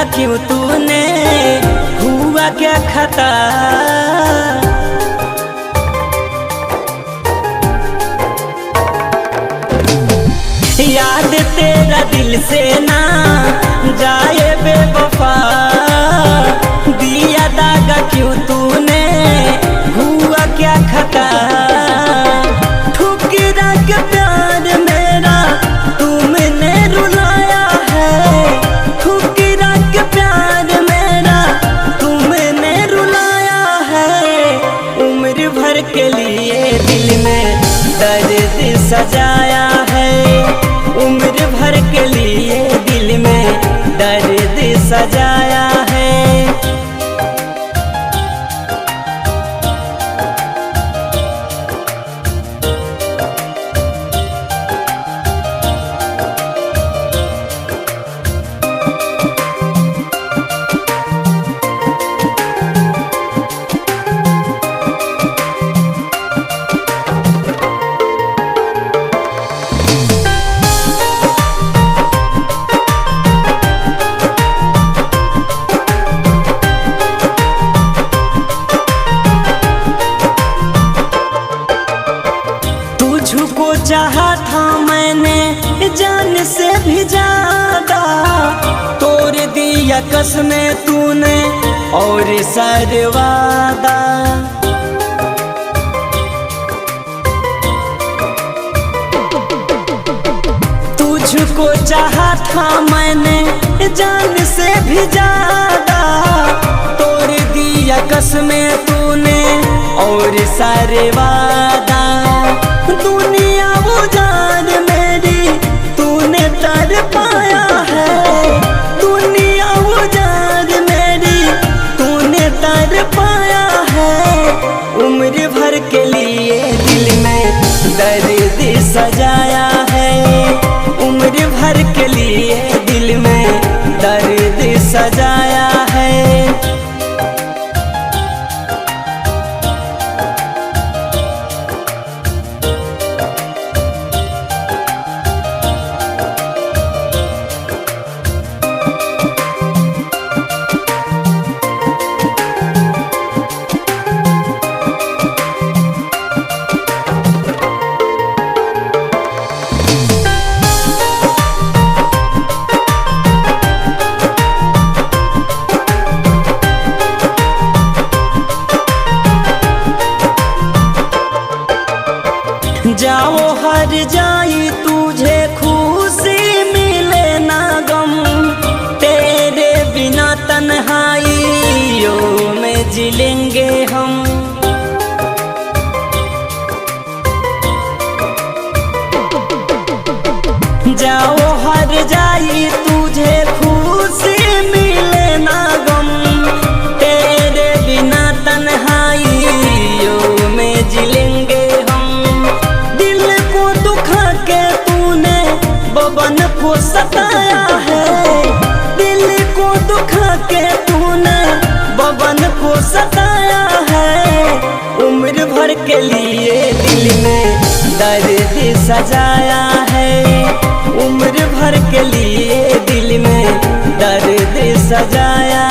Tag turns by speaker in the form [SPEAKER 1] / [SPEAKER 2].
[SPEAKER 1] क्यों तूने, हुआ क्या खता। याद तेरा दिल से ना जाए बेवफा, दिया दागा क्यों तूने, हुआ क्या खता। ठुकरा के प्यार मेरा तुमने रुलाया है, ठुकरा के प्यार मेरा तुमने रुलाया है। उम्र भर के लिए दिल में दर्द सजाया है, उम्र भर के लिए दिल में दर्द सजाया है। तुझको चाहा था मैंने जान से भी ज्यादा, तोड़ दिया कसमें तूने और सारे वादा। तुझको चाहा था मैंने जान से भी ज्यादा, तोड़ दिया कसमें तूने और सारे वादा। दुनिया उजाड़ मेरी तूने तर पाया है, दुनिया उजाड़ मेरी तूने तर पाया है। उम्र भर के लिए दिल में दर्द सजाया है, उम्र भर के लिए दिल में दर्द सजाया है। जाओ हर जाई तुझे खुशी मिले ना गम, तेरे बिना तन्हाइयों में जिलेंगे हम। जाओ हर जाई तुझे खुशी मिले ना गम, तेरे बिना तन्हाइयों में जिलेंगे हम। बबन को सताया है, दिल को दुखा के तूने बबन को सताया है। उम्र भर के लिए दिल में दर्द सजाया है, उम्र भर के लिए दिल में दर्द सजाया